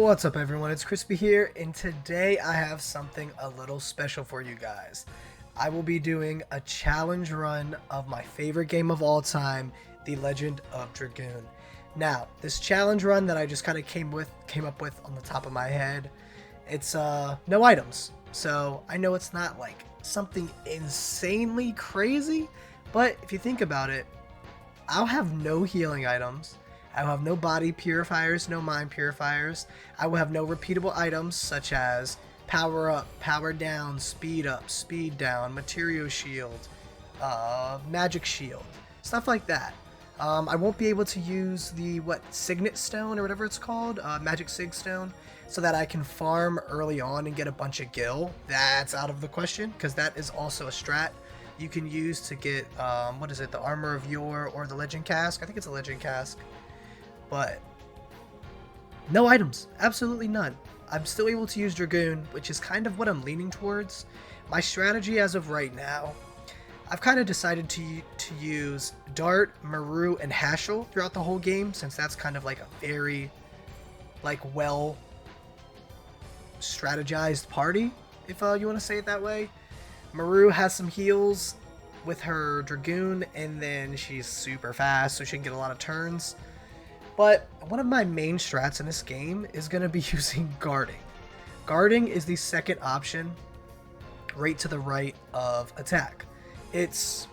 What's up everyone, it's Crispy here, and today I have something a little special for you guys. I will be doing a challenge run of my favorite game of all time, the Legend of Dragoon. Now, this challenge run that I just kind of came up with on the top of my head, it's no items. So I know it's not like something insanely crazy, but if you think about it, I'll have no healing items. I will have no body purifiers, no mind purifiers. I will have no repeatable items such as power up, power down, speed up, speed down, material shield, magic shield, stuff like that. I won't be able to use the signet stone or whatever it's called, magic sig stone, so that I can farm early on and get a bunch of gil. That's out of the question because that is also a strat you can use to get the armor of yore or the legend cask. I think it's a legend cask. But no items, absolutely none. I'm still able to use Dragoon, which is kind of what I'm leaning towards. My strategy as of right now, I've kind of decided to use Dart, Maru, and Hashel throughout the whole game, since that's kind of like a very well strategized party, if you want to say it that way. Maru has some heals with her Dragoon, and then she's super fast, so she can get a lot of turns. But one of my main strats in this game is going to be using guarding. Guarding is the second option, right to the right of attack. It's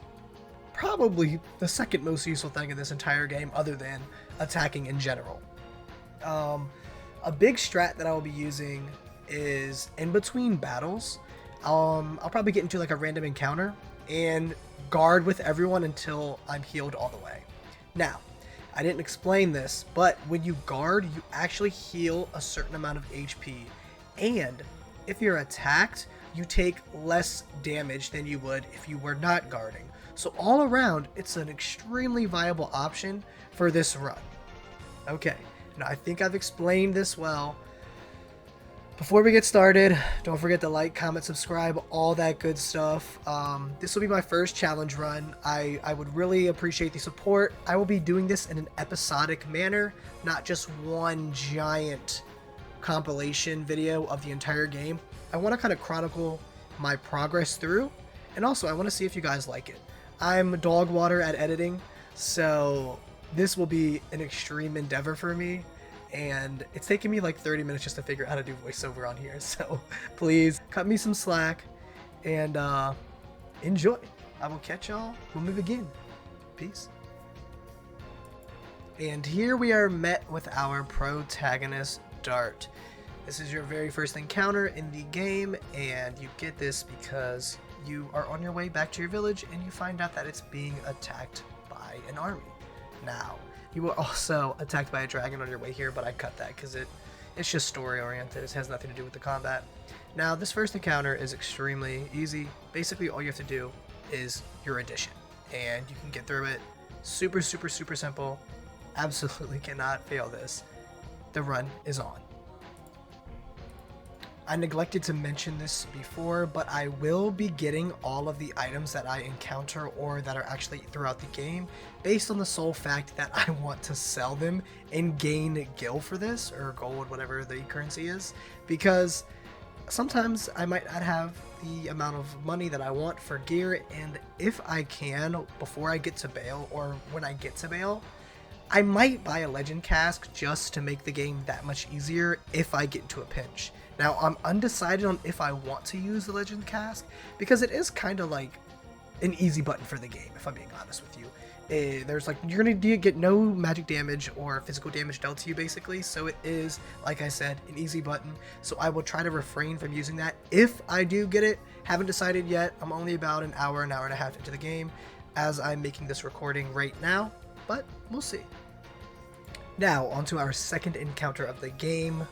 probably the second most useful thing in this entire game other than attacking in general. A big strat that I will be using is in between battles. I'll probably get into like a random encounter and guard with everyone until I'm healed all the way. Now, I didn't explain this, but when you guard, you actually heal a certain amount of HP, and if you're attacked, you take less damage than you would if you were not guarding. So all around, it's an extremely viable option for this run. Okay, now I think I've explained this well. Before we get started, don't forget to like, comment, subscribe, all that good stuff. This will be my first challenge run. I would really appreciate the support. I will be doing this in an episodic manner, not just one giant compilation video of the entire game. I want to kind of chronicle my progress through, and also I want to see if you guys like it. I'm dog water at editing, so this will be an extreme endeavor for me. And it's taken me like 30 minutes just to figure out how to do voiceover on here. So please cut me some slack and enjoy. I will catch y'all when we begin. Peace. And here we are met with our protagonist, Dart. This is your very first encounter in the game, and you get this because you are on your way back to your village and you find out that it's being attacked by an army. Now, you were also attacked by a dragon on your way here, but I cut that because it's just story oriented. It has nothing to do with the combat. Now, this first encounter is extremely easy. Basically, all you have to do is your addition, and you can get through it. Super, super, super simple. Absolutely cannot fail this. The run is on. I neglected to mention this before, but I will be getting all of the items that I encounter or that are actually throughout the game based on the sole fact that I want to sell them and gain gil for this, or gold, whatever the currency is, because sometimes I might not have the amount of money that I want for gear, and if I can, before I get to Bale or when I get to Bale, I might buy a legend cask just to make the game that much easier if I get into a pinch. Now, I'm undecided on if I want to use the legend cask because it is kind of like an easy button for the game, if I'm being honest with you. There's you're going to get no magic damage or physical damage dealt to you basically, so it is, like I said, an easy button. So I will try to refrain from using that if I do get it. Haven't decided yet. I'm only about an hour and a half into the game as I'm making this recording right now, but we'll see. Now, onto our second encounter of the game.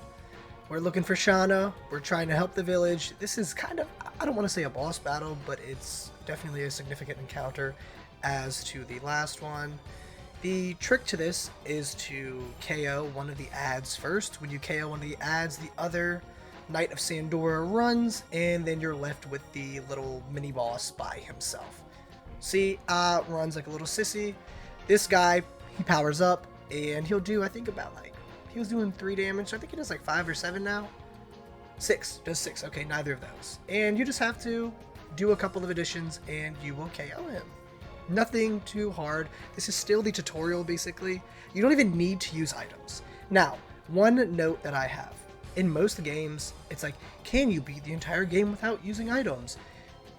We're looking for Shauna. We're trying to help the village. This is kind of, I don't want to say a boss battle, but it's definitely a significant encounter as to the last one. The trick to this is to KO one of the ads first. When you KO one of the ads, the other Knight of Sandora runs, and then you're left with the little mini boss by himself. See, runs like a little sissy. This guy, he powers up, and he'll do, I think, about like He was doing 3 damage, so I think he does like 5 or 7 now. 6, does 6. Okay, neither of those. And you just have to do a couple of additions and you will KO him. Nothing too hard. This is still the tutorial, basically. You don't even need to use items. Now, one note that I have. In most games, it's like, can you beat the entire game without using items?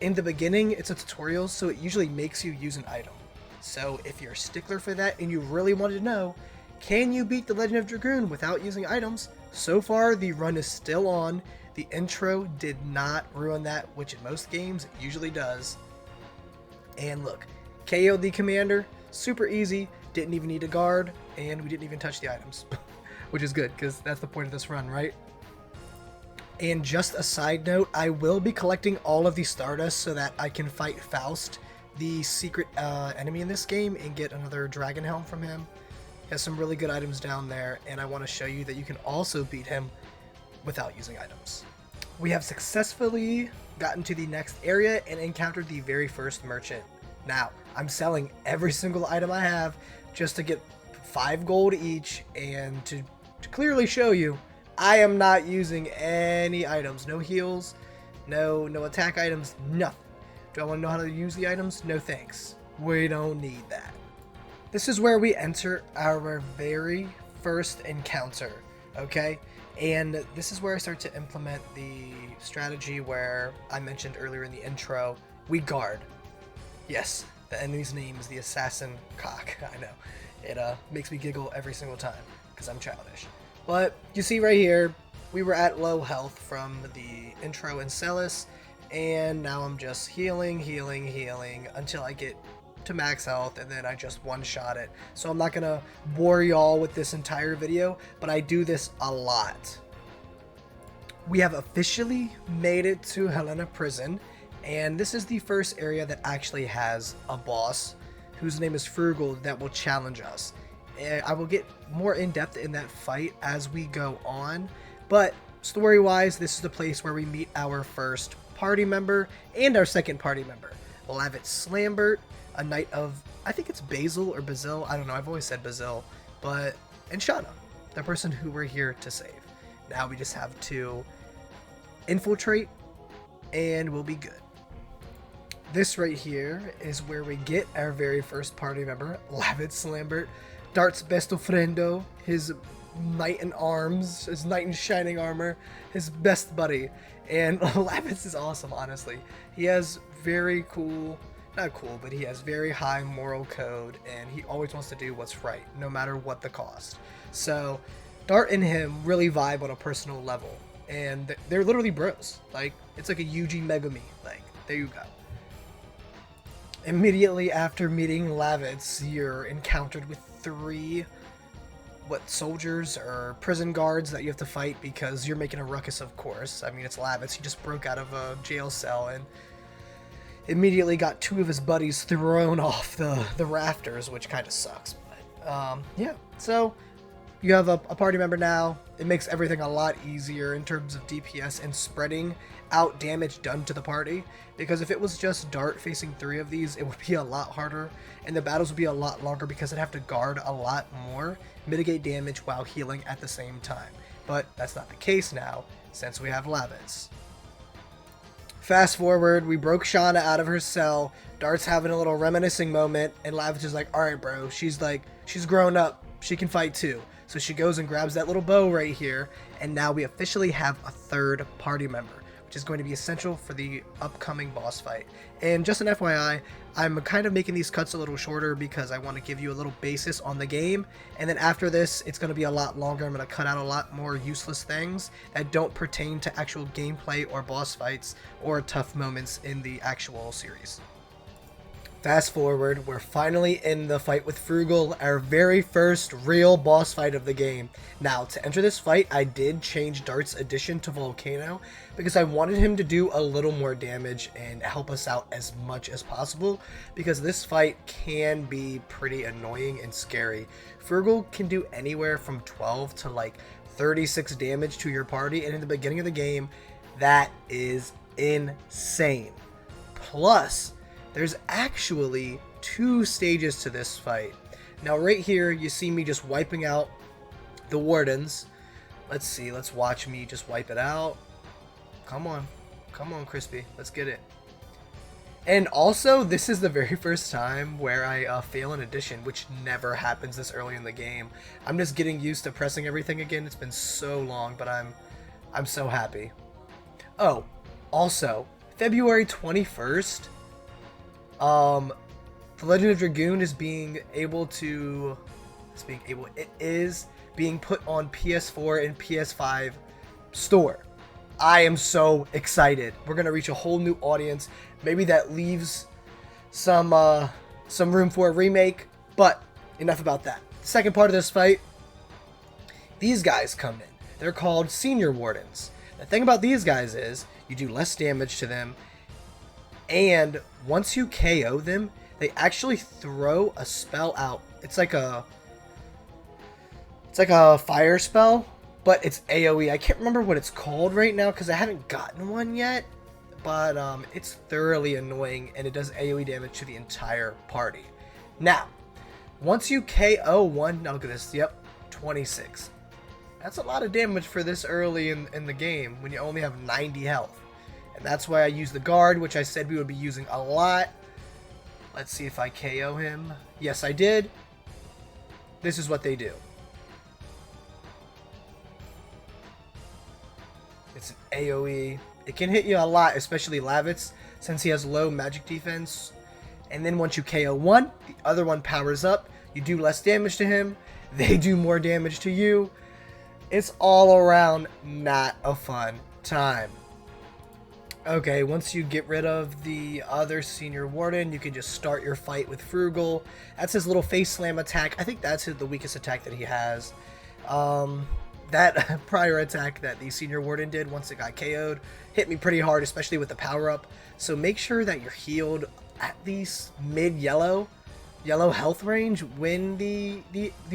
In the beginning, it's a tutorial, so it usually makes you use an item. So if you're a stickler for that and you really wanted to know, can you beat the Legend of Dragoon without using items? So far, the run is still on. The intro did not ruin that, which in most games it usually does. And look, KO'd the commander, super easy, didn't even need a guard, and we didn't even touch the items. Which is good, because that's the point of this run, right? And just a side note, I will be collecting all of the Stardust so that I can fight Faust, the secret enemy in this game, and get another Dragon Helm from him. He has some really good items down there, and I want to show you that you can also beat him without using items. We have successfully gotten to the next area and encountered the very first merchant. Now, I'm selling every single item I have just to get 5 gold each, and to clearly show you I am not using any items. No heals, no attack items, nothing. Do I want to know how to use the items? No thanks. We don't need that. This is where we enter our very first encounter, okay? And this is where I start to implement the strategy where I mentioned earlier in the intro, we guard. Yes, the enemy's name is the Assassin Cock. I know. It makes me giggle every single time because I'm childish. But you see right here, we were at low health from the intro in Celis, and now I'm just healing until I get to max health, and then I just one-shot it. So I'm not gonna bore y'all with this entire video, but I do this a lot. We have officially made it to Helena prison, and this is the first area that actually has a boss whose name is Frugal that will challenge us. I will get more in-depth in that fight as we go on, but story-wise, this is the place where we meet our first party member and our second party member, Lavit Slambert, a knight of, I think it's Basil or Basil, I don't know, I've always said Basil, but, and Shauna, the person who we're here to save. Now we just have to infiltrate, and we'll be good. This right here is where we get our very first party member, Lavit Slambert, Dart's besto friendo, his knight in arms, his knight in shining armor, his best buddy. And Lavitz is awesome, honestly. He has very cool, not cool, but he has very high moral code, and he always wants to do what's right, no matter what the cost. So Dart and him really vibe on a personal level, and they're literally bros. Like, it's like a Yuji Megumi. Like, there you go. Immediately after meeting Lavitz, you're encountered with 3 soldiers or prison guards that you have to fight because you're making a ruckus, of course. I mean, it's Lavitz. He just broke out of a jail cell and immediately got 2 of his buddies thrown off the rafters, which kind of sucks. But yeah, so you have a party member now. It makes everything a lot easier in terms of DPS and spreading out damage done to the party, because if it was just Dart facing 3 of these, it would be a lot harder and the battles would be a lot longer because I'd have to guard a lot more, mitigate damage while healing at the same time. But that's not the case now since we have Lavitz. Fast forward, we broke Shauna out of her cell. Dart's having a little reminiscing moment, and Lavitz is like, alright bro, she's grown up, she can fight too. So she goes and grabs that little bow right here, and now we officially have a 3rd party member, which is going to be essential for the upcoming boss fight. And just an FYI, I'm kind of making these cuts a little shorter because I want to give you a little basis on the game, and then after this, it's going to be a lot longer. I'm going to cut out a lot more useless things that don't pertain to actual gameplay or boss fights or tough moments in the actual series. Fast forward, we're finally in the fight with Frugal, our very first real boss fight of the game. Now, to enter this fight, I did change Dart's addition to Volcano because I wanted him to do a little more damage and help us out as much as possible, because this fight can be pretty annoying and scary. Frugal can do anywhere from 12 to like 36 damage to your party, and in the beginning of the game, that is insane. Plus, there's actually 2 stages to this fight. Now right here, you see me just wiping out the wardens. Let's see. Let's watch me just wipe it out. Come on. Come on, Crispy. Let's get it. And also, this is the very first time where I fail an addition, which never happens this early in the game. I'm just getting used to pressing everything again. It's been so long, but I'm so happy. Oh, also, February 21st, the Legend of Dragoon is it is being put on PS4 and PS5 store. I am so excited. We're gonna reach a whole new audience. Maybe that leaves some room for a remake, but enough about that. Second part of this fight, these guys come in. They're called Senior Wardens. The thing about these guys is you do less damage to them, and once you KO them, they actually throw a spell out. It's like a fire spell, but it's AoE. I can't remember what it's called right now because I haven't gotten one yet, but it's thoroughly annoying, and it does AoE damage to the entire party. Now, once you KO one, now look at this, yep, 26. That's a lot of damage for this early in the game when you only have 90 health. And that's why I use the guard, which I said we would be using a lot. Let's see if I KO him. Yes, I did. This is what they do. It's an AoE. It can hit you a lot, especially Lavitz, since he has low magic defense. And then once you KO one, the other one powers up. You do less damage to him. They do more damage to you. It's all around not a fun time. Okay, once you get rid of the other Senior Warden, you can just start your fight with Frugal. That's his little face slam attack. I think that's the weakest attack that he has. That prior attack that the Senior Warden did once it got KO'd hit me pretty hard, especially with the power-up. So make sure that you're healed at least mid-yellow health range when the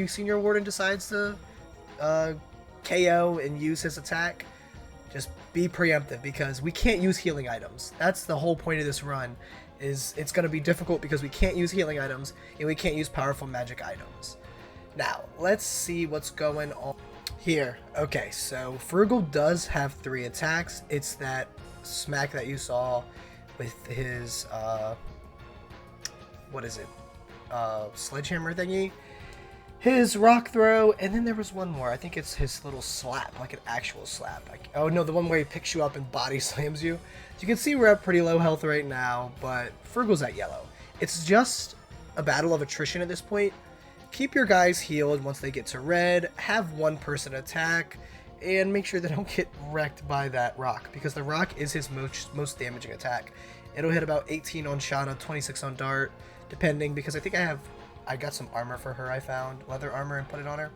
Senior Warden decides to KO and use his attack. Just be preemptive because we can't use healing items. That's the whole point of this run, is it's going to be difficult because we can't use healing items and we can't use powerful magic items. Now, let's see what's going on here. Okay, so Frugal does have 3 attacks. It's that smack that you saw with his, what is it? Sledgehammer thingy. His rock throw, and then there was one more. I think it's his little slap, like an actual slap. Oh no, the one where he picks you up and body slams you. So you can see we're at pretty low health right now, but Frugal's at yellow. It's just a battle of attrition at this point. Keep your guys healed once they get to red, have one person attack, and make sure they don't get wrecked by that rock, because the rock is his most damaging attack. It'll hit about 18 on Shauna, 26 on Dart, depending, because I think I got some armor for her. I found leather armor and put it on her.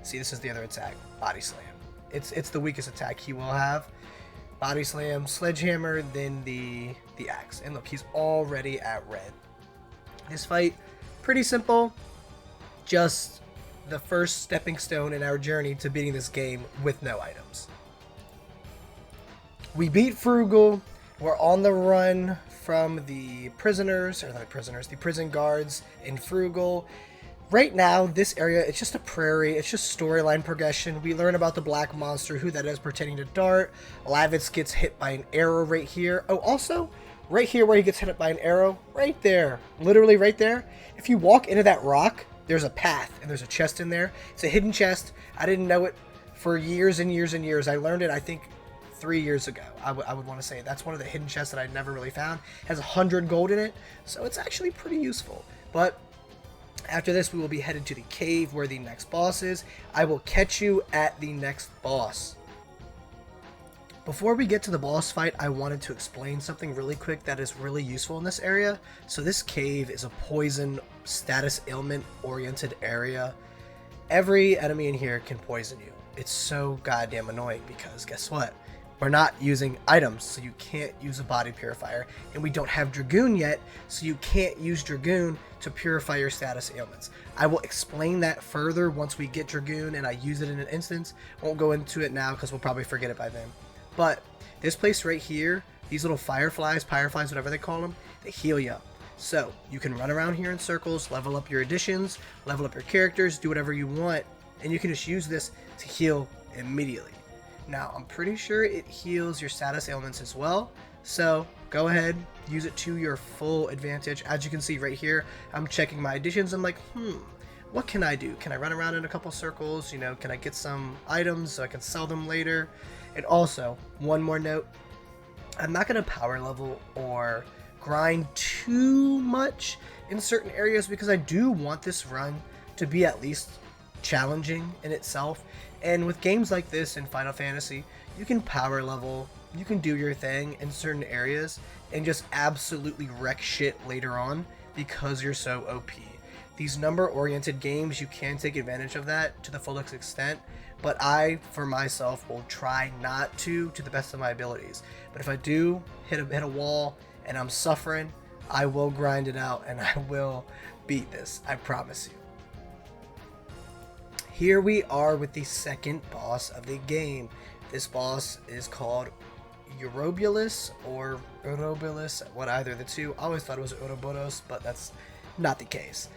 See, this is the other attack, body slam. It's the weakest attack he will have. Body slam, sledgehammer, then the axe. And look, he's already at red. This fight, pretty simple. Just the first stepping stone in our journey to beating this game with no items. We beat Frugal. We're on the run from the prisoners, or not the prisoners, the prison guards in Frugal. Right now, this area, it's just a prairie. It's just storyline progression. We learn about the black monster, who that is pertaining to Dart. Lavitz gets hit by an arrow right here. Oh, also, right here where he gets hit by an arrow, right there, literally right there. If you walk into that rock, there's a path, and there's a chest in there. It's a hidden chest. I didn't know it for years and years and years. I learned it, I think, 3 years ago. I would want to say that's one of the hidden chests that I never really found. It has 100 gold in it, so it's actually pretty useful. But after this, we will be headed to the cave where the next boss is. I will catch you at the next boss. Before we get to the boss fight, I wanted to explain something really quick that is really useful in this area. So this cave is a poison status ailment oriented area. Every enemy in here can poison you. It's so goddamn annoying because guess what? We're not using items, so you can't use a body purifier. And we don't have Dragoon yet, so you can't use Dragoon to purify your status ailments. I will explain that further once we get Dragoon and I use it in an instance. Won't go into it now because we'll probably forget it by then. But this place right here, these little fireflies, pyreflies, whatever they call them, they heal you up. So you can run around here in circles, level up your additions, level up your characters, do whatever you want. and you can just use this to heal immediately. Now, I'm pretty sure it heals your status ailments as well, so go ahead, use it to your full advantage. As you can see right here, I'm checking my additions. I'm like, what can I do? Can I run around in a couple circles? You know, can I get some items so I can sell them later? And also, one more note, I'm not going to power level or grind too much in certain areas because I do want this run to be at least challenging in itself. And with games like this in Final Fantasy, you can power level, you can do your thing in certain areas and just absolutely wreck shit later on because you're so OP. These number-oriented games, you can take advantage of that to the fullest extent, but I, for myself, will try not to the best of my abilities. But if I do hit a wall and I'm suffering, I will grind it out and I will beat this, I promise you. Here we are with the second boss of the game. This boss is called Ubolus or Ubolus, what either of the two. I always thought it was Ubolus, but that's not the case.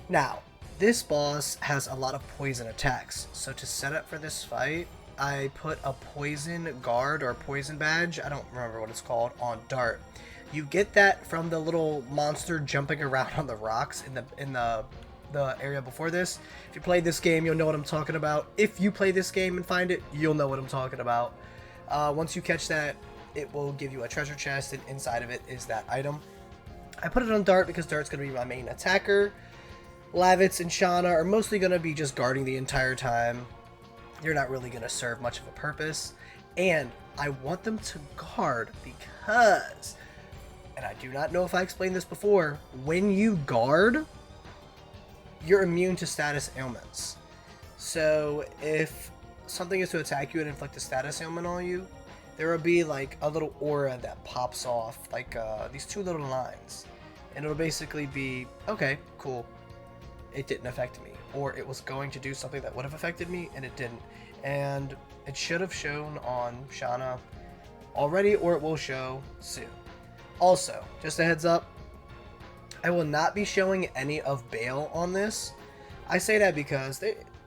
Now, this boss has a lot of poison attacks, so to set up for this fight, I put a poison guard or poison badge, I don't remember what it's called, on Dart. You get that from the little monster jumping around on the rocks in the area before this. If you played this game, you'll know what I'm talking about. If you play this game and find it, you'll know what I'm talking about. Once you catch that, it will give you a treasure chest, and inside of it is that item. I put it on Dart because Dart's going to be my main attacker. Lavitz and Shauna are mostly going to be just guarding the entire time. You're not really going to serve much of a purpose. And I want them to guard because, and I do not know if I explained this before, when you guard, you're immune to status ailments. So if something is to attack you and inflict a status ailment on you, there will be like a little aura that pops off, like these two little lines. And it'll basically be, okay, cool, it didn't affect me. Or it was going to do something that would have affected me, and it didn't. And it should have shown on Shauna already, or it will show soon. Also, just a heads up, I will not be showing any of Bale on this. I say that because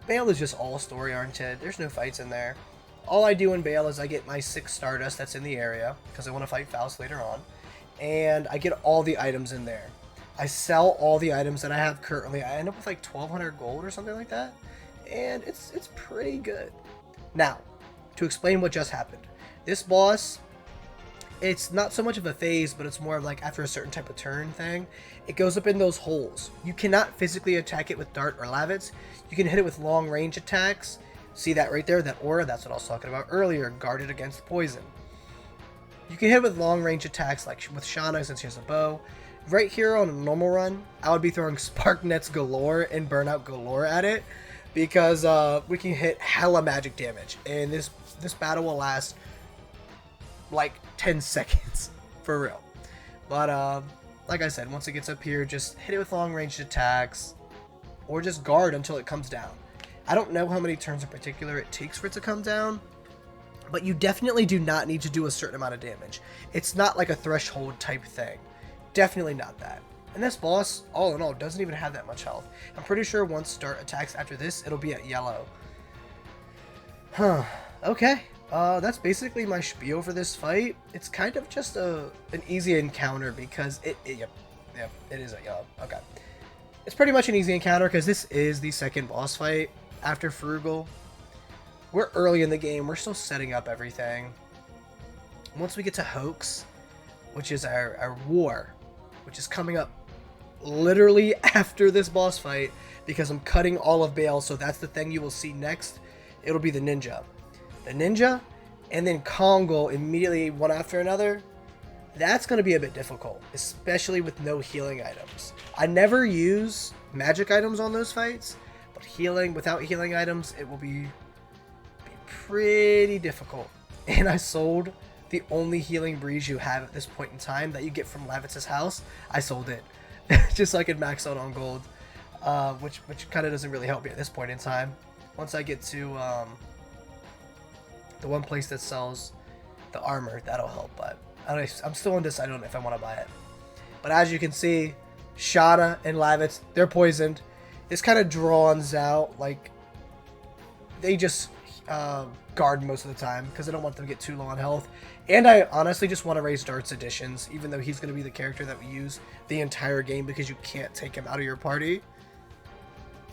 Bale is just all story-oriented. There's no fights in there. All I do in Bale is I get my 6 Stardust that's in the area, because I want to fight Faust later on, and I get all the items in there. I sell all the items that I have currently. I end up with like 1,200 gold or something like that, and it's pretty good. Now, to explain what just happened. This boss, it's not so much of a phase, but it's more of like after a certain type of turn thing. It goes up in those holes. You cannot physically attack it with Dart or Lavitz. You can hit it with long range attacks. See that right there, that aura? That's what I was talking about earlier, guarded against poison. You can hit it with long range attacks like with Shauna since she has a bow. Right here on a normal run, I would be throwing spark nets galore and burnout galore at it because we can hit hella magic damage. And this battle will last like 10 seconds for real. But like I said, once it gets up here, just hit it with long range attacks or just guard until it comes down. I don't know how many turns in particular it takes for it to come down, but you definitely do not need to do a certain amount of damage. It's not like a threshold type thing. Definitely not that. And this boss, all in all, doesn't even have that much health. I'm pretty sure once Start attacks after this, it'll be at yellow. Huh. Okay. That's basically my spiel for this fight. It's kind of just an easy encounter because yep, it is a yellow. Okay. It's pretty much an easy encounter because this is the second boss fight after Frugal. We're early in the game. We're still setting up everything. Once we get to Hoax, which is our war, which is coming up literally after this boss fight because I'm cutting all of Bale, so that's the thing you will see next. It'll be the ninja. The ninja, and then Kongol immediately one after another. That's going to be a bit difficult, especially with no healing items. I never use magic items on those fights, but without healing items, it will be pretty difficult. And I sold the only healing breeze you have at this point in time that you get from Lavitz's house. I sold it just so I could max out on gold, which kind of doesn't really help me at this point in time. Once I get to the one place that sells the armor, that'll help, but I'm still undecided on if I want to buy it. But as you can see, Shauna and Lavitz, they're poisoned. This kind of draws out like they just guard most of the time because I don't want them to get too low on health. And I honestly just want to raise Dart's additions, even though he's going to be the character that we use the entire game because you can't take him out of your party.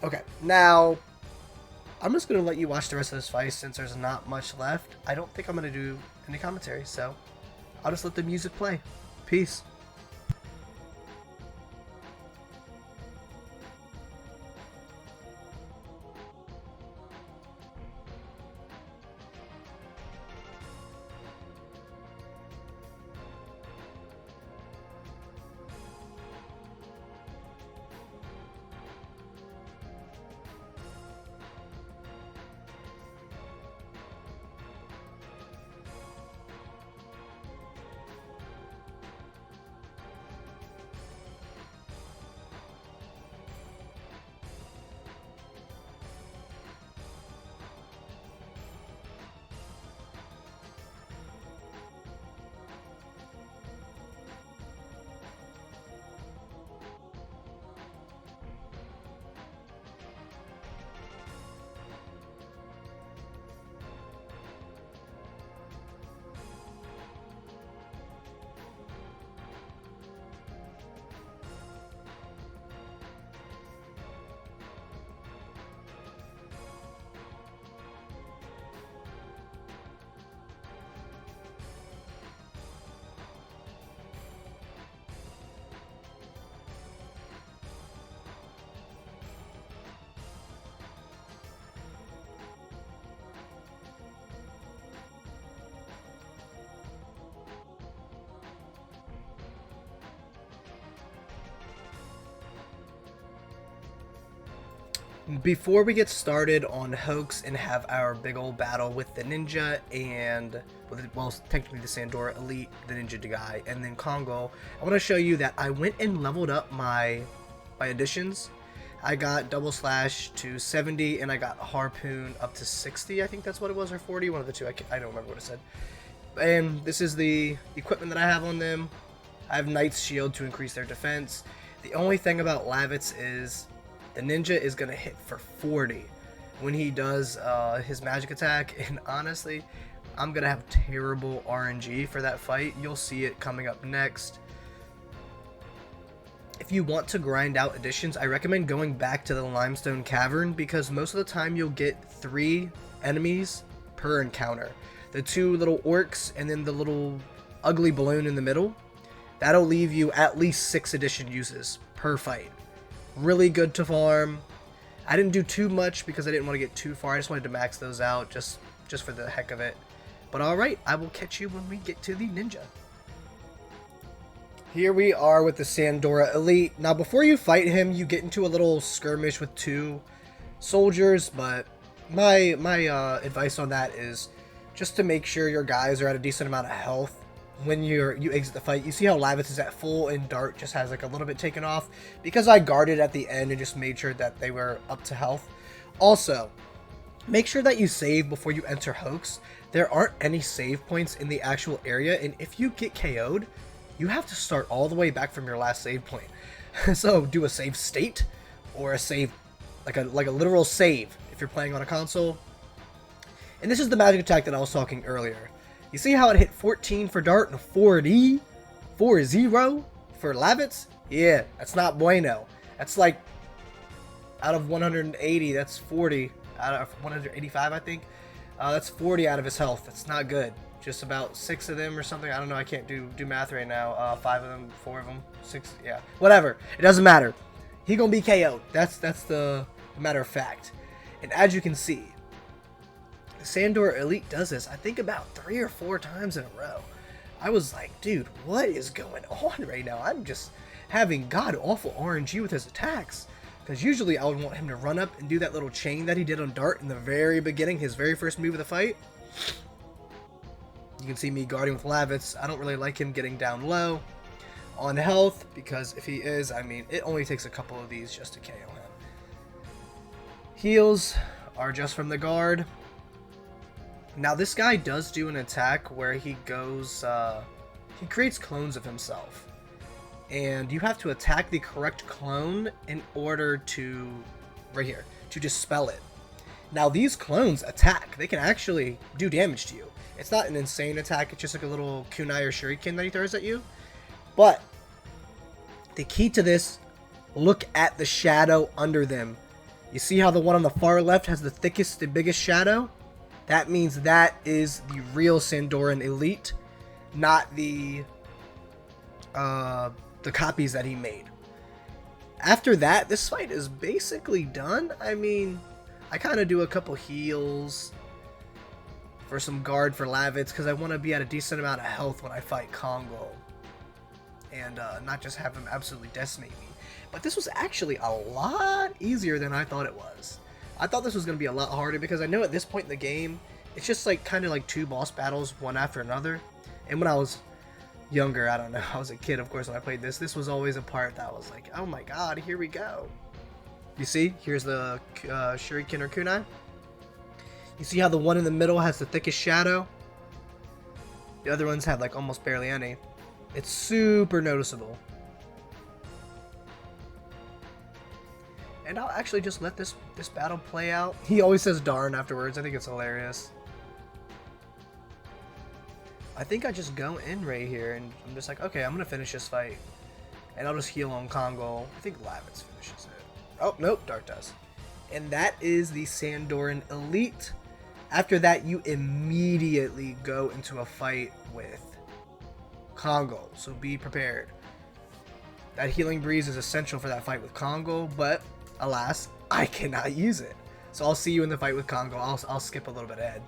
Okay, now I'm just going to let you watch the rest of this fight since there's not much left. I don't think I'm going to do any commentary, so I'll just let the music play. Peace. Before we get started on Hoax and have our big old battle with the ninja and, well, technically the Sandora Elite, the ninja guy, and then Kongol, I want to show you that I went and leveled up my additions. I got double slash to 70 and I got harpoon up to 60, I think that's what it was, or 40, one of the two, I don't remember what it said. And this is the equipment that I have on them. I have Knight's Shield to increase their defense. The only thing about Lavitz is the ninja is going to hit for 40 when he does his magic attack, and honestly, I'm going to have terrible RNG for that fight. You'll see it coming up next. If you want to grind out additions, I recommend going back to the limestone cavern because most of the time you'll get 3 enemies per encounter. The 2 little orcs and then the little ugly balloon in the middle. That'll leave you at least 6 addition uses per fight. Really good to farm. I didn't do too much because I didn't want to get too far. I just wanted to max those out just for the heck of it. But alright, I will catch you when we get to the ninja. Here we are with the Sandora Elite. Now before you fight him, you get into a little skirmish with 2 soldiers, but my advice on that is just to make sure your guys are at a decent amount of health when you exit the fight. You see how Lavitz is at full and Dart just has like a little bit taken off because I guarded at the end and just made sure that they were up to health. Also, make sure that you save before you enter Hoax. There aren't any save points in the actual area, and if you get KO'd, you have to start all the way back from your last save point. So do a save state or a save like a literal save if you're playing on a console. And this is the magic attack that I was talking earlier. You see how it hit 14 for Dart and 40 for Lavitz? Yeah, that's not bueno. That's like, out of 180, that's 40. Out of 185, I think. That's 40 out of his health. That's not good. Just about 6 of them or something. I don't know, I can't do math right now. 5 of them, 4 of them, 6, yeah. Whatever, it doesn't matter. He gonna be KO'd. That's the matter of fact. And as you can see, Sandora Elite does this, I think about 3 or 4 times in a row. I was like, dude, what is going on right now? I'm just having god-awful RNG with his attacks. Because usually I would want him to run up and do that little chain that he did on Dart in the very beginning, his very first move of the fight. You can see me guarding with Lavitz. I don't really like him getting down low on health, because if he is, I mean, it only takes a couple of these just to KO him. Heals are just from the guard. Now this guy does do an attack where he goes, he creates clones of himself. And you have to attack the correct clone in order to, right here, to dispel it. Now these clones attack. They can actually do damage to you. It's not an insane attack, it's just like a little kunai or shuriken that he throws at you. But the key to this, look at the shadow under them. You see how the one on the far left has the thickest and biggest shadow? That means that is the real Sandoran elite, not the copies that he made. After that, this fight is basically done. I mean, I kind of do a couple heals for some guard for Lavitz because I want to be at a decent amount of health when I fight Kongol, and not just have him absolutely decimate me. But this was actually a lot easier than I thought it was. I thought this was going to be a lot harder because I know at this point in the game, it's just like kind of like 2 boss battles, one after another. And when I was younger, I don't know, I was a kid, of course, when I played this was always a part that was like, oh my god, here we go. You see, here's the shuriken or kunai. You see how the one in the middle has the thickest shadow? The other ones have like almost barely any. It's super noticeable. And I'll actually just let this battle play out. He always says darn afterwards. I think it's hilarious. I think I just go in right here and I'm just like, okay, I'm going to finish this fight. And I'll just heal on Kongol. I think Lavitz finishes it. Oh, nope, Dark does. And that is the Sandoran Elite. After that, you immediately go into a fight with Kongol. So be prepared. That healing breeze is essential for that fight with Kongol, but alas, I cannot use it. So I'll see you in the fight with Kongol. I'll skip a little bit ahead.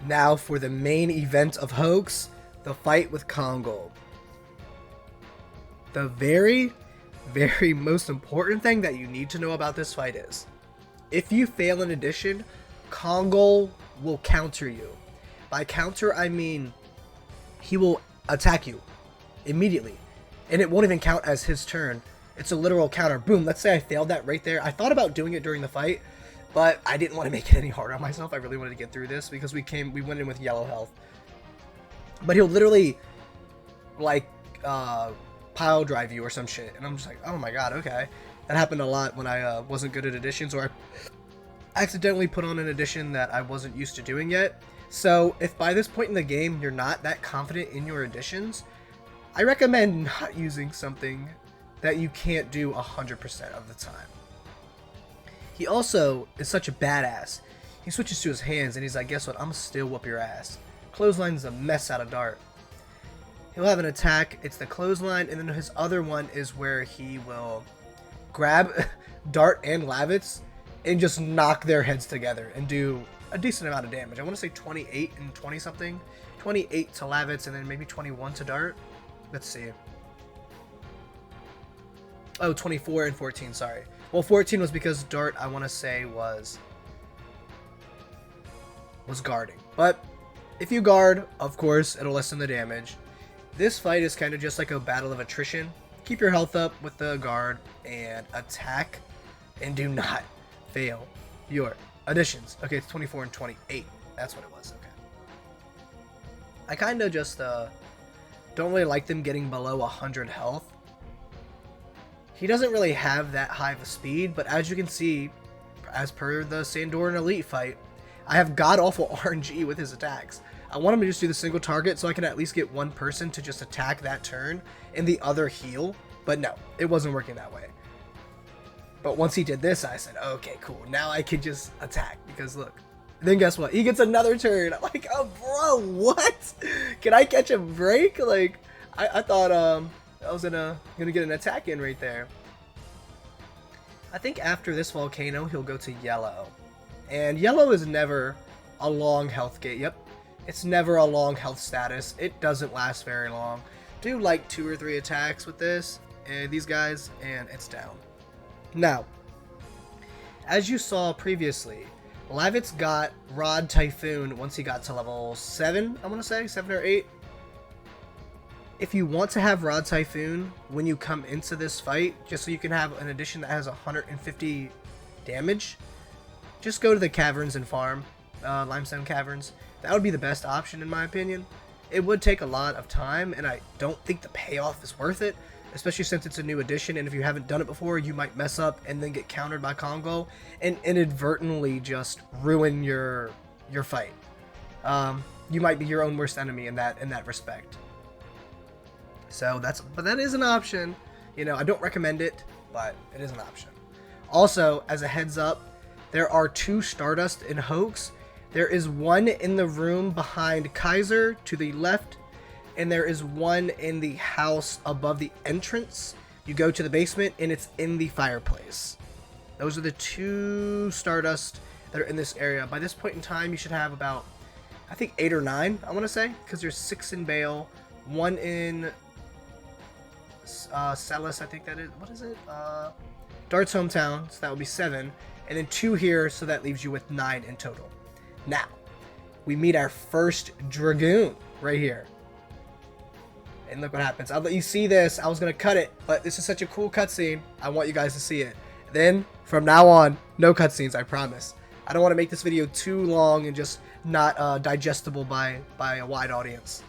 Now for the main event of Hoax, the fight with Kongol. The very most important thing that you need to know about this fight is, if you fail an addition, Kongol will counter you. By counter, I mean he will attack you immediately, and it won't even count as his turn. It's a literal counter. Boom, let's say I failed that right there. I thought about doing it during the fight, but I didn't want to make it any harder on myself. I really wanted to get through this because we went in with yellow health. But he'll literally like pile drive you or some shit, and I'm just like, oh my god, okay. That happened a lot when I wasn't good at additions, or I accidentally put on an addition that I wasn't used to doing yet. So if by this point in the game you're not that confident in your additions, I recommend not using something that you can't do 100% of the time. He also is such a badass. He switches to his hands and he's like, guess what, I'm still whoop your ass. Clothesline's a mess out of Dart. He'll have an attack, it's the clothesline, and then his other one is where he will grab Dart and Lavitz and just knock their heads together and do a decent amount of damage. I want to say 28 and 20 something. 28 to Lavitz and then maybe 21 to Dart. Let's see. Oh, 24 and 14, sorry. Well, 14 was because Dart, I want to say, was guarding. But if you guard, of course, it'll lessen the damage. This fight is kind of just like a battle of attrition. Keep your health up with the guard and attack, and do not fail your additions. Okay, it's 24 and 28. That's what it was. Okay. I kind of just don't really like them getting below 100 health. He doesn't really have that high of a speed, but as you can see, as per the Sandoran Elite fight, I have god-awful RNG with his attacks. I want him to just do the single target so I can at least get one person to just attack that turn and the other heal, but no, it wasn't working that way. But once he did this, I said, okay, cool, now I can just attack, because look. Then guess what? He gets another turn. I'm like, oh, bro, what? Can I catch a break? Like, I thought I was gonna get an attack in right there. I think after this volcano, he'll go to yellow. And yellow is never a long health gate. Yep, it's never a long health status. It doesn't last very long. Do like 2 or 3 attacks with this, these guys, and it's down. Now, as you saw previously, Lavitz got Rod Typhoon once he got to level 7, I want to say, 7 or 8. If you want to have Rod Typhoon when you come into this fight, just so you can have an addition that has 150 damage, just go to the caverns and farm, limestone caverns. That would be the best option in my opinion. It would take a lot of time, and I don't think the payoff is worth it, especially since it's a new edition, and if you haven't done it before, you might mess up and then get countered by Kongol and inadvertently just ruin your fight. You might be your own worst enemy in that respect. So but that is an option. You know, I don't recommend it, but it is an option. Also, as a heads up, there are 2 Stardust in Hoax. There is one in the room behind Kaiser to the left, and there is one in the house above the entrance. You go to the basement, and it's in the fireplace. Those are the 2 Stardust that are in this area. By this point in time, you should have about, I think, 8 or 9, I want to say, because there's 6 in Bale, 1 in Celis, I think that is. What is it? Dart's hometown, so that would be 7, and then 2 here, so that leaves you with 9 in total. Now, we meet our first Dragoon right here. And look what happens. I'll let you see this. I was going to cut it, but this is such a cool cutscene. I want you guys to see it. Then, from now on, no cutscenes, I promise. I don't want to make this video too long and just not digestible by a wide audience.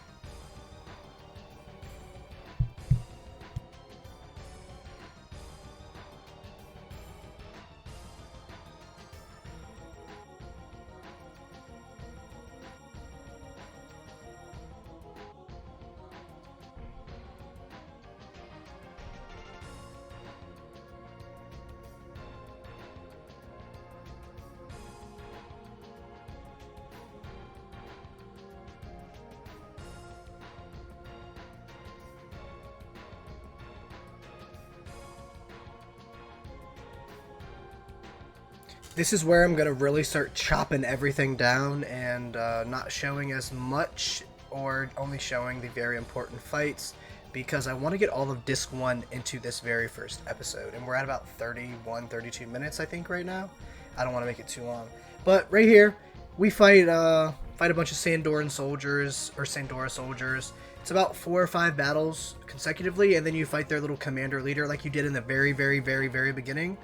This is where I'm going to really start chopping everything down and not showing as much, or only showing the very important fights, because I want to get all of Disc 1 into this very first episode. And we're at about 31, 32 minutes, I think, right now. I don't want to make it too long. But right here, we fight a bunch of Sandoran soldiers, or Sandora soldiers. It's about 4 or 5 battles consecutively, and then you fight their little commander leader like you did in the very, very, very, very beginning.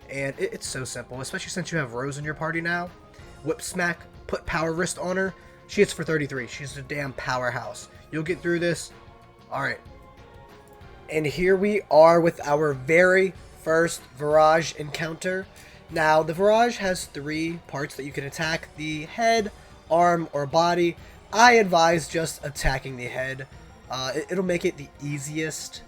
And it's so simple, especially since you have Rose in your party now. Whip smack, put power wrist on her. She hits for 33. She's a damn powerhouse. You'll get through this. Alright. And here we are with our very first Virage encounter. Now, the Virage has 3 parts that you can attack: the head, arm, or body. I advise just attacking the head. It'll make it the easiest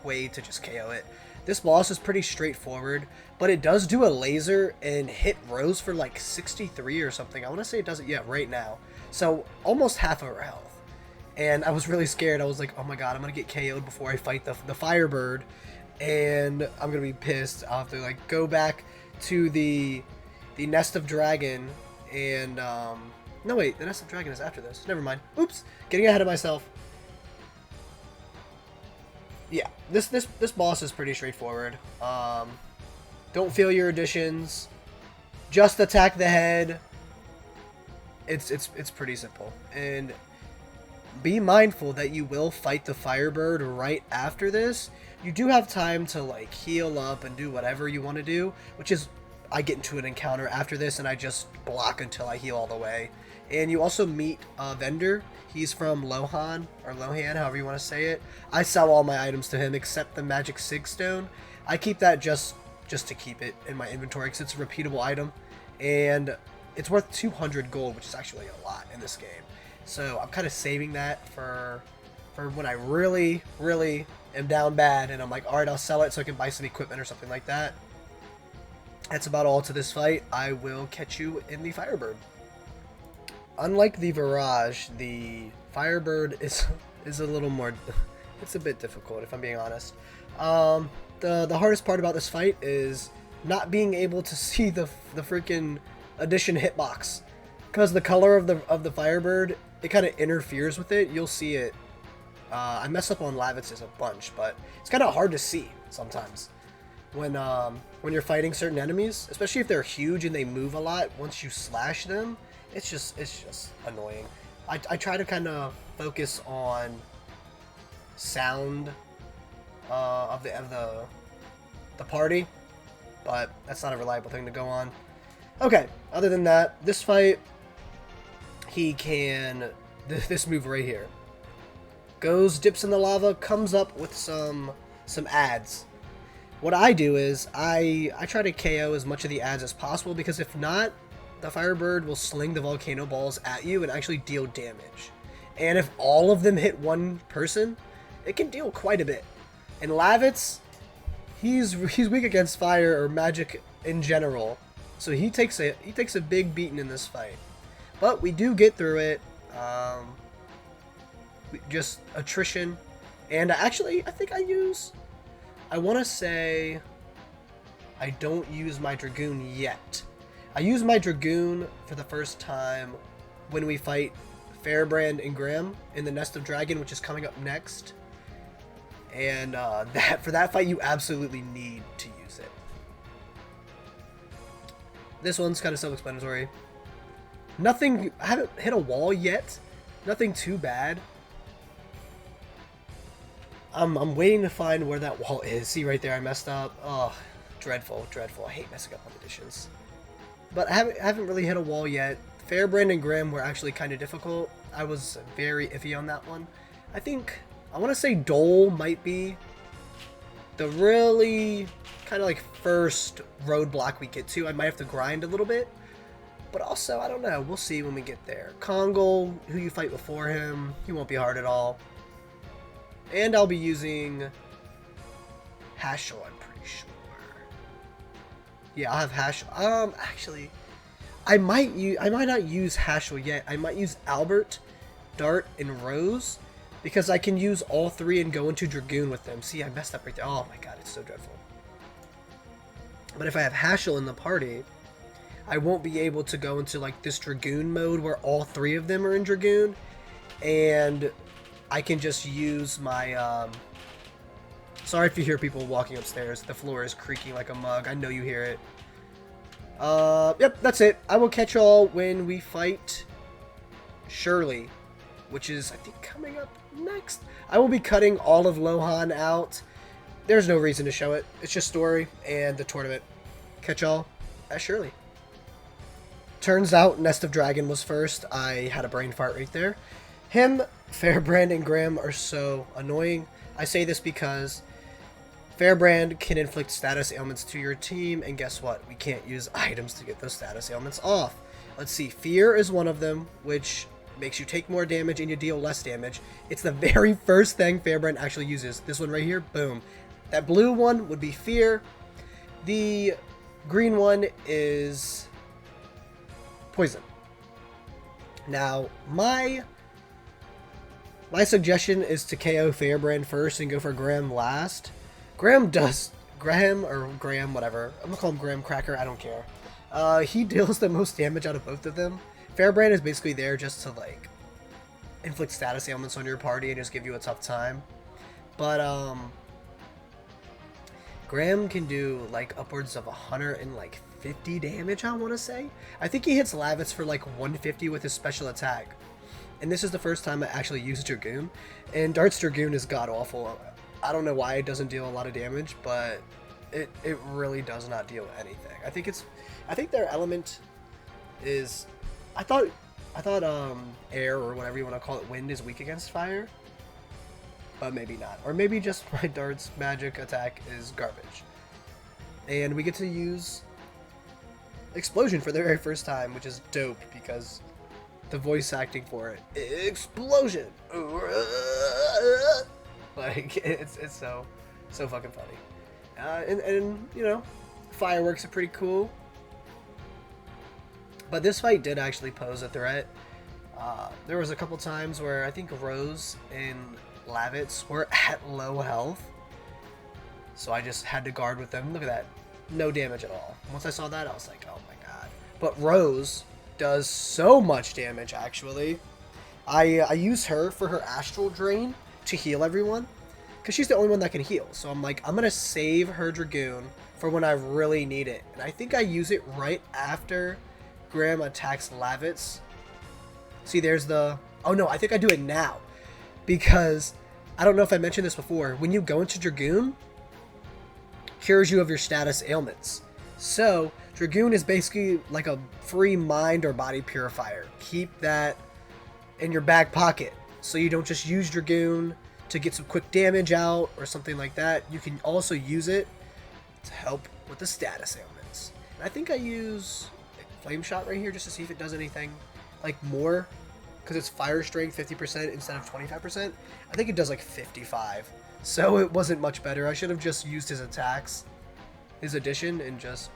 way to just KO it. This boss is pretty straightforward, but it does do a laser and hit Rose for like 63 or something. I want to say it does it, yeah, right now. So almost half of her health. And I was really scared. I was like, oh my god, I'm going to get KO'd before I fight the firebird. And I'm going to be pissed. I'll have to like go back to the Nest of Dragon and... no wait, the Nest of Dragon is after this. Never mind. Oops, getting ahead of myself. Yeah, this boss is pretty straightforward. Don't fail your additions. Just attack the head. It's pretty simple. And be mindful that you will fight the firebird right after this. You do have time to like heal up and do whatever you want to do, which is I get into an encounter after this and I just block until I heal all the way. And you also meet a vendor. He's from Lohan, or Lohan, however you want to say it. I sell all my items to him except the magic sig stone. I keep that just to keep it in my inventory because it's a repeatable item. And it's worth 200 gold, which is actually a lot in this game. So I'm kind of saving that for when I really, really am down bad and I'm like, alright, I'll sell it so I can buy some equipment or something like that. That's about all to this fight. I will catch you in the Firebird. Unlike the Virage, the Firebird is a little more... it's a bit difficult, if I'm being honest. The hardest part about this fight is not being able to see the freaking addition hitbox. Because the color of the Firebird, it kind of interferes with it. You'll see it. I mess up on Lavitz's a bunch, but it's kind of hard to see sometimes. When you're fighting certain enemies, especially if they're huge and they move a lot, once you slash them, it's just annoying. I try to kind of focus on sound of the party, but that's not a reliable thing to go on. Okay, other than that, this fight, he can this move right here. goes, dips in the lava, comes up with some ads. What I do is I try to KO as much of the ads as possible, because if not, the firebird will sling the volcano balls at you and actually deal damage. And if all of them hit one person, it can deal quite a bit. And Lavitz, he's weak against fire or magic in general, so he takes a big beating in this fight. But we do get through it. Just attrition, and actually I think I want to say I don't use my Dragoon yet. I use my Dragoon for the first time when we fight Fairbrand and Graham in the Nest of Dragon, which is coming up next. And for that fight, you absolutely need to use it. This one's kind of self-explanatory. I haven't hit a wall yet. Nothing too bad. I'm waiting to find where that wall is. See right there, I messed up. Oh, dreadful, dreadful. I hate messing up on additions. But I haven't really hit a wall yet. Fairbrand and Graham were actually kind of difficult. I was very iffy on that one. I want to say Dole might be the really kind of like first roadblock we get to. I might have to grind a little bit. But also, I don't know. We'll see when we get there. Kongol, who you fight before him, he won't be hard at all. And I'll be using Hashel, I'm pretty sure. Yeah, I'll have Hashel. Actually, I might not use Hashel yet. I might use Albert, Dart, and Rose, because I can use all three and go into Dragoon with them. See, I messed up right there. Oh my god, it's so dreadful. But if I have Hashel in the party, I won't be able to go into like this Dragoon mode where all three of them are in Dragoon, and I can just use my, sorry if you hear people walking upstairs. The floor is creaking like a mug. I know you hear it. Yep, that's it. I will catch y'all when we fight Shirley, which is, I think, coming up next. I will be cutting all of Lohan out. There's no reason to show it. It's just story and the tournament. Catch y'all at Shirley. Turns out Nest of Dragon was first. I had a brain fart right there. Him, Fairbrand, and Graham are so annoying. I say this because Fairbrand can inflict status ailments to your team, and guess what? We can't use items to get those status ailments off. Let's see, Fear is one of them, which makes you take more damage and you deal less damage. It's the very first thing Fairbrand actually uses. This one right here, boom. That blue one would be Fear. The green one is Poison. Now, my suggestion is to KO Fairbrand first and go for Graham last. Graham, whatever. I'm gonna call him Graham Cracker, I don't care. He deals the most damage out of both of them. Fairbrand is basically there just to, like, inflict status ailments on your party and just give you a tough time. But, Graham can do, like, upwards of 150 damage, I want to say. I think he hits Lavitz for, like, 150 with his special attack. And this is the first time I actually used Dragoon. And Dart's Dragoon is god-awful. I don't know why it doesn't deal a lot of damage, but it really does not deal anything. I think their element is... I thought air, or whatever you want to call it, wind, is weak against fire. But maybe not. Or maybe just my Dart's magic attack is garbage. And we get to use Explosion for the very first time, which is dope because the voice acting for it. Explosion! Like, it's so fucking funny. And you know, fireworks are pretty cool. But this fight did actually pose a threat. There was a couple times where I think Rose and Lavitz were at low health. So I just had to guard with them. Look at that. No damage at all. Once I saw that, I was like, oh my god. But Rose does so much damage, actually. I use her for her astral drain to heal everyone, because she's the only one that can heal. So I'm like, I'm going to save her Dragoon for when I really need it. And I think I use it right after Graham attacks Lavitz. See, there's the... Oh no, I think I do it now. Because, I don't know if I mentioned this before, when you go into Dragoon, cures you of your status ailments. So, Dragoon is basically like a free mind or body purifier. Keep that in your back pocket. So you don't just use Dragoon to get some quick damage out or something like that. You can also use it to help with the status ailments. And I think I use Flame Shot right here just to see if it does anything like more, because it's fire strength 50% instead of 25%. I think it does like 55. So it wasn't much better. I should have just used his attacks, his addition, and just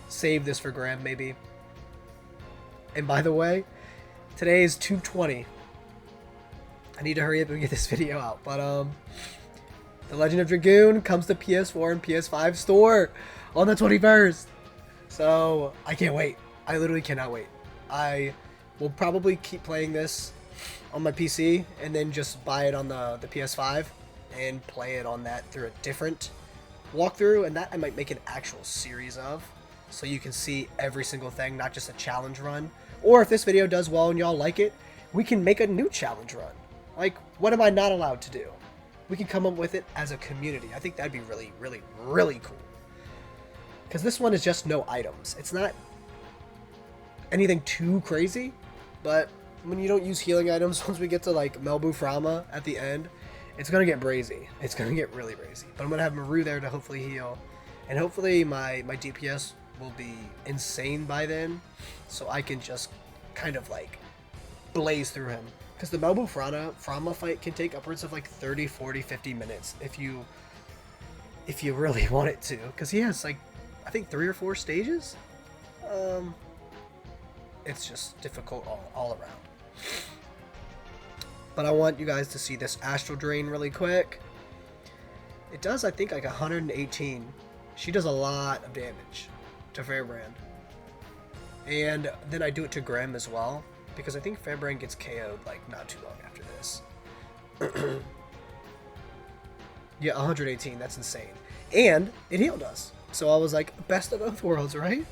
saved this for Graham maybe. And by the way, today is 2/20. I need to hurry up and get this video out. But The Legend of Dragoon comes to PS4 and PS5 store on the 21st. So I can't wait. I literally cannot wait. I will probably keep playing this on my PC and then just buy it on the PS5 and play it on that through a different walkthrough, and that I might make an actual series of, so you can see every single thing, not just a challenge run. Or if this video does well and y'all like it, we can make a new challenge run. Like, what am I not allowed to do? We can come up with it as a community. I think that'd be really, really, really cool. Because this one is just no items. It's not anything too crazy, but when you don't use healing items, once we get to like Melbu Frama at the end, it's gonna get brazy. It's gonna get really brazy. But I'm gonna have Maru there to hopefully heal, and hopefully my DPS will be insane by then, so I can just kind of like blaze through him. Because the Melbu Frama fight can take upwards of like 30, 40, 50 minutes if you really want it to. Because he has like, I think 3 or 4 stages. It's just difficult all around. But I want you guys to see this Astral Drain really quick. It does, I think, like 118. She does a lot of damage to Fairbrand. And then I do it to Graham as well, because I think Fairbrand gets KO'd like not too long after this. Yeah, 118, that's insane. And it healed us. So I was like, best of both worlds, right?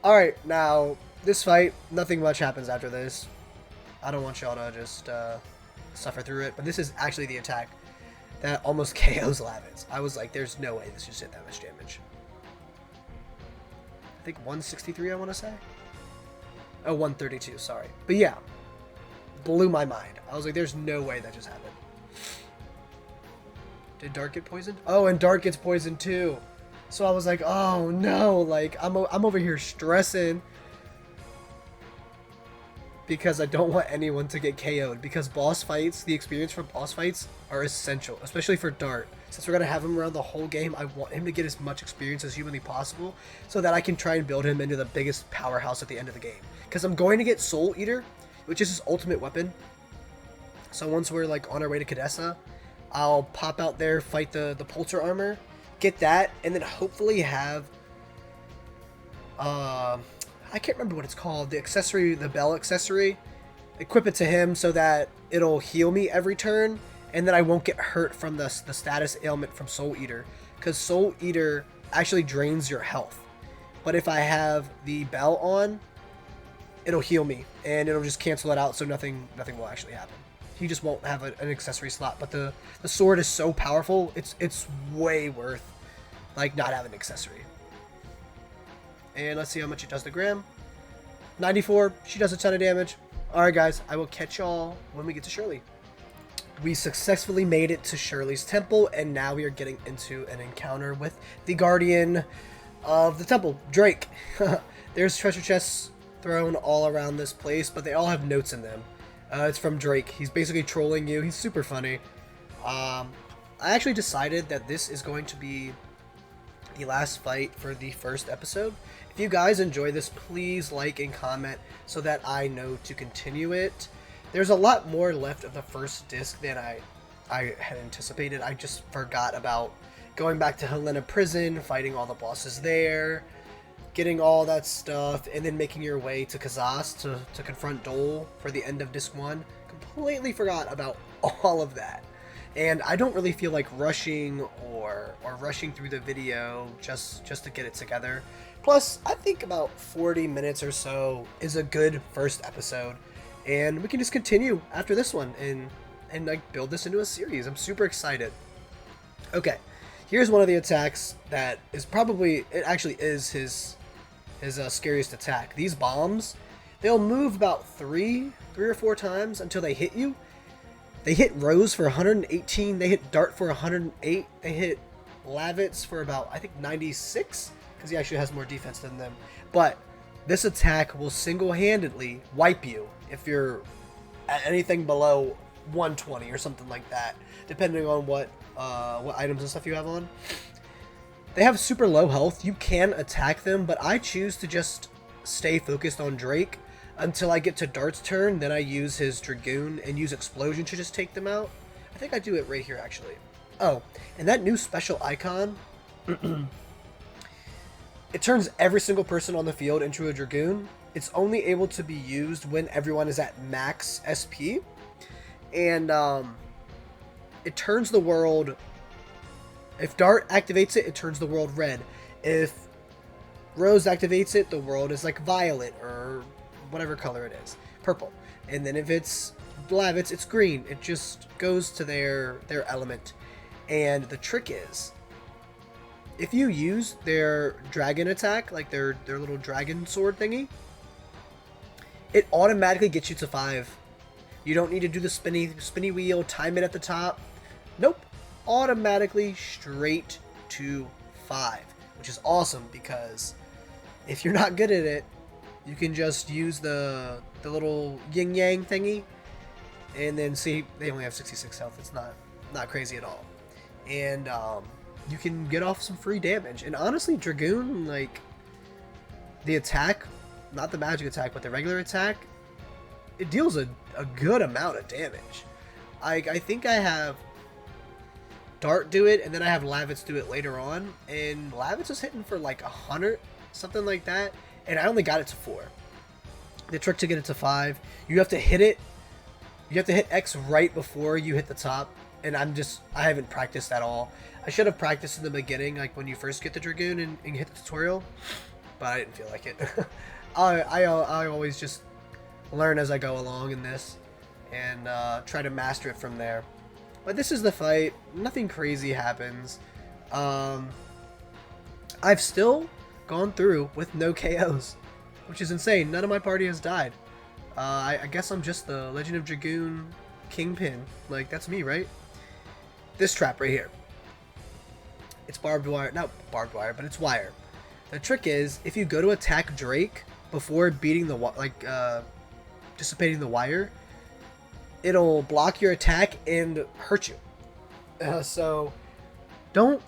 Alright, now, this fight, nothing much happens after this. I don't want y'all to just suffer through it, but this is actually the attack that almost KOs Lavitz. I was like, there's no way this just did that much damage. I think 163, I want to say. Oh, 132, sorry. But yeah, blew my mind. I was like, there's no way that just happened. Did Dart get poisoned? Oh, and Dart gets poisoned too. So I was like, oh no, like I'm over here stressing because I don't want anyone to get KO'd, because boss fights, the experience for boss fights are essential, especially for Dart. Since we're going to have him around the whole game, I want him to get as much experience as humanly possible so that I can try and build him into the biggest powerhouse at the end of the game. Because I'm going to get Soul Eater, which is his ultimate weapon. So once we're like on our way to Kadessa, I'll pop out there, fight the Pulsar armor, get that, and then hopefully have I can't remember what it's called, the accessory, the bell accessory, equip it to him so that it'll heal me every turn, and then I won't get hurt from the status ailment from Soul Eater, because Soul Eater actually drains your health. But if I have the bell on, it'll heal me, and it'll just cancel it out, so nothing will actually happen. He just won't have an accessory slot, but the sword is so powerful, it's way worth like not having an accessory. And let's see how much it does to Graham. 94. She does a ton of damage. Alright guys, I will catch y'all when we get to Shirley. We successfully made it to Shirley's temple, and now we are getting into an encounter with the guardian of the temple, Drake. There's treasure chests thrown all around this place, but they all have notes in them. It's from Drake. He's basically trolling you. He's super funny. I actually decided that this is going to be the last fight for the first episode. If you guys enjoy this, please like and comment so that I know to continue it. There's a lot more left of the first disc than I had anticipated. I just forgot about going back to Helena prison, fighting all the bosses there, getting all that stuff, and then making your way to Kazas to confront Dole for the end of disc 1. Completely forgot about all of that. And I don't really feel like rushing or rushing through the video just to get it together. Plus, I think about 40 minutes or so is a good first episode. And we can just continue after this one and like build this into a series. I'm super excited. Okay, here's one of the attacks that is probably, it actually is his scariest attack. These bombs, they'll move about three or four times until they hit you. They hit Rose for 118. They hit Dart for 108. They hit Lavitz for about, I think, 96, because he actually has more defense than them. But this attack will single-handedly wipe you if you're at anything below 120 or something like that, depending on what items and stuff you have on. They have super low health. You can attack them, but I choose to just stay focused on Drake until I get to Dart's turn. Then I use his Dragoon and use Explosion to just take them out. I think I do it right here, actually. Oh, and that new special icon, it turns every single person on the field into a Dragoon. It's only able to be used when everyone is at max SP. And it turns the world... If Dart activates it, it turns the world red. If Rose activates it, the world is like violet or whatever color it is. Purple. And then if it's Lavitz, it's green. It just goes to their element. And the trick is, if you use their dragon attack, like their little dragon sword thingy, it automatically gets you to 5. You don't need to do the spinny wheel, time it at the top. Nope. Automatically straight to 5, which is awesome, because if you're not good at it, you can just use the little yin yang thingy, and then see they only have 66 health. It's not crazy at all, and you can get off some free damage. And honestly, Dragoon, like the attack, not the magic attack, but the regular attack, it deals a good amount of damage. I think I have Dart do it, and then I have Lavitz do it later on, and Lavitz is hitting for like 100, something like that, and I only got it to 4. The trick to get it to 5, you have to hit it, you have to hit X right before you hit the top, and I haven't practiced at all. I should have practiced in the beginning, like when you first get the Dragoon and hit the tutorial, but I didn't feel like it. I always just learn as I go along in this, and try to master it from there. But this is the fight. Nothing crazy happens. I've still gone through with no KOs, which is insane. None of my party has died. I guess I'm just the Legend of Dragoon Kingpin. Like, that's me, right? This trap right here. It's barbed wire. Not barbed wire, but it's wire. The trick is, if you go to attack Drake before beating the dissipating the wire, it'll block your attack and hurt you. So don't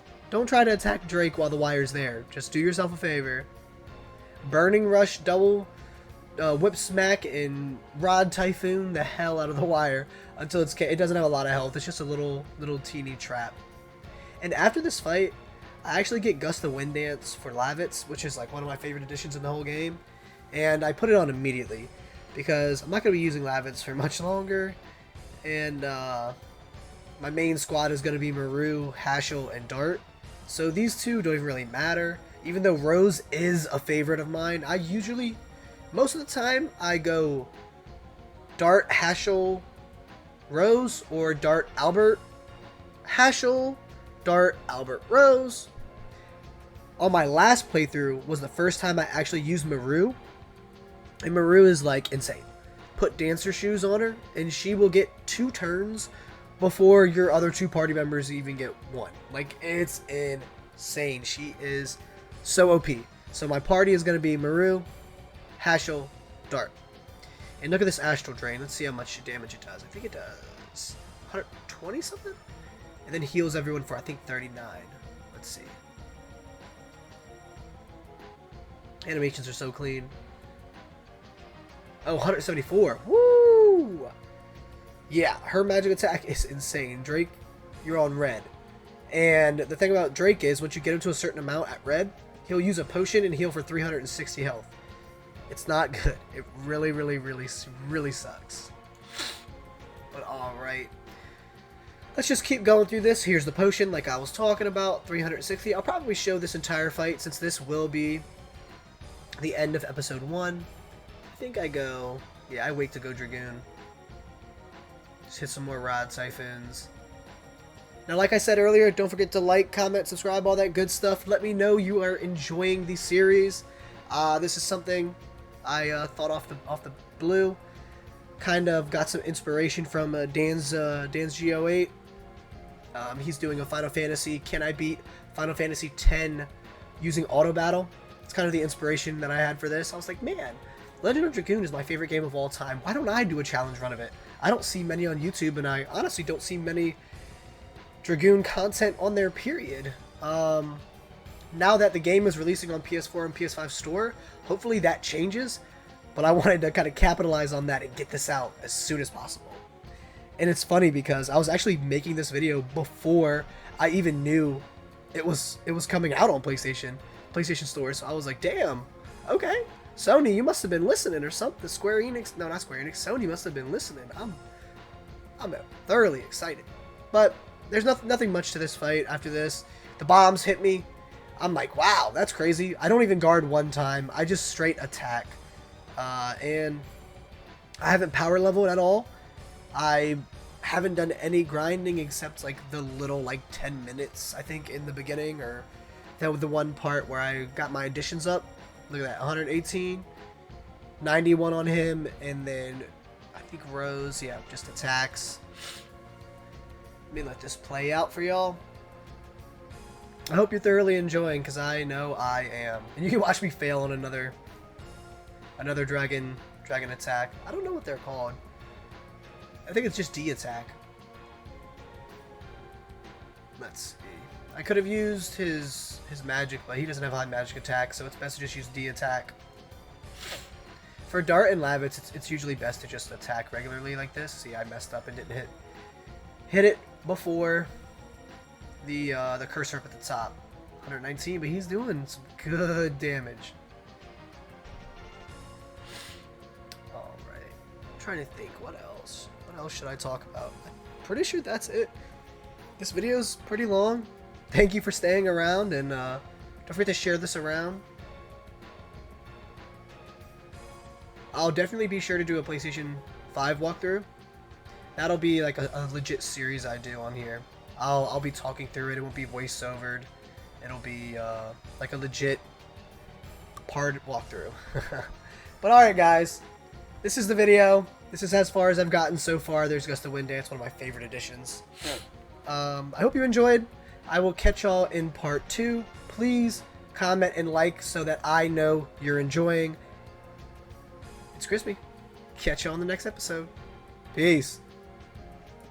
try to attack Drake while the wire's there. Just do yourself a favor. Burning Rush, double whip smack, and rod typhoon the hell out of the wire until it doesn't have a lot of health. It's just a little teeny trap. And after this fight, I actually get Gust of Wind Dance for Lavitz, which is like one of my favorite additions in the whole game. And I put it on immediately, because I'm not going to be using Lavitz for much longer, and my main squad is going to be Maru, Hashel, and Dart, so these two don't even really matter. Even though Rose is a favorite of mine, I usually, most of the time, I go Dart, Hashel, Rose, or Dart, Albert, Hashel, Dart, Albert, Rose. On my last playthrough was the first time I actually used Maru, and Maru is like insane. Put dancer shoes on her, and she will get 2 turns before your other 2 party members even get 1. Like, it's insane. She is so OP. So my party is going to be Maru, Hashel, Dart. And look at this Astral Drain. Let's see how much damage it does. I think it does 120 something? And then heals everyone for, I think, 39. Let's see. Animations are so clean. Oh, 174. Woo! Yeah, her magic attack is insane. Drake, you're on red. And the thing about Drake is, once you get him to a certain amount at red, he'll use a potion and heal for 360 health. It's not good. It really, really, really, really sucks. But alright. Let's just keep going through this. Here's the potion like I was talking about, 360. I'll probably show this entire fight, since this will be the end of episode 1. I think I go... Yeah, I wait to go Dragoon. Just hit some more Rod Siphons. Now, like I said earlier, don't forget to like, comment, subscribe, all that good stuff. Let me know you are enjoying the series. This is something I thought off the blue. kind of got some inspiration from Dan's Go8. He's doing a Final Fantasy. Can I beat Final Fantasy X using auto battle? It's kind of the inspiration that I had for this. I was like, man, Legend of Dragoon is my favorite game of all time. Why don't I do a challenge run of it? I don't see many on YouTube, and I honestly don't see many Dragoon content on there, period. Now that the game is releasing on PS4 and PS5 store, hopefully that changes. But I wanted to kind of capitalize on that and get this out as soon as possible. And it's funny because I was actually making this video before I even knew it was coming out on PlayStation Store. So I was like, damn, okay, Sony, you must have been listening or something. Square Enix, no, not Square Enix. Sony must have been listening. I'm thoroughly excited. But there's nothing much to this fight after this. The bombs hit me. I'm like, wow, that's crazy. I don't even guard one time. I just straight attack. And I haven't power leveled at all. I haven't done any grinding except like the little like 10 minutes I think in the beginning, or that was the one part where I got my additions up. Look at that, 118, 91 on him, and then I think Rose, yeah, just attacks. Let me let this play out for y'all. I hope you're thoroughly enjoying, because I know I am. And you can watch me fail on another dragon attack. I don't know what they're called. I think it's just D attack. Let's see. I could have used his magic, but he doesn't have high magic attack, so it's best to just use D attack. For Dart and Lavitz, it's usually best to just attack regularly like this. See, I messed up and didn't hit it before the cursor up at the top. 119, but he's doing some good damage. Alright. I'm trying to think, what else? What else should I talk about? I'm pretty sure that's it. This video's pretty long. Thank you for staying around, and don't forget to share this around. I'll definitely be sure to do a PlayStation 5 walkthrough. That'll be like a legit series I do on here. I'll be talking through it. It won't be voice-overed. It'll be like a legit part walkthrough. But alright guys, this is the video. This is as far as I've gotten so far. There's Gust of Wind Dance, one of my favorite additions. I hope you enjoyed. I will catch y'all in part 2. Please comment and like so that I know you're enjoying. It's Crispy. Catch y'all on the next episode. Peace.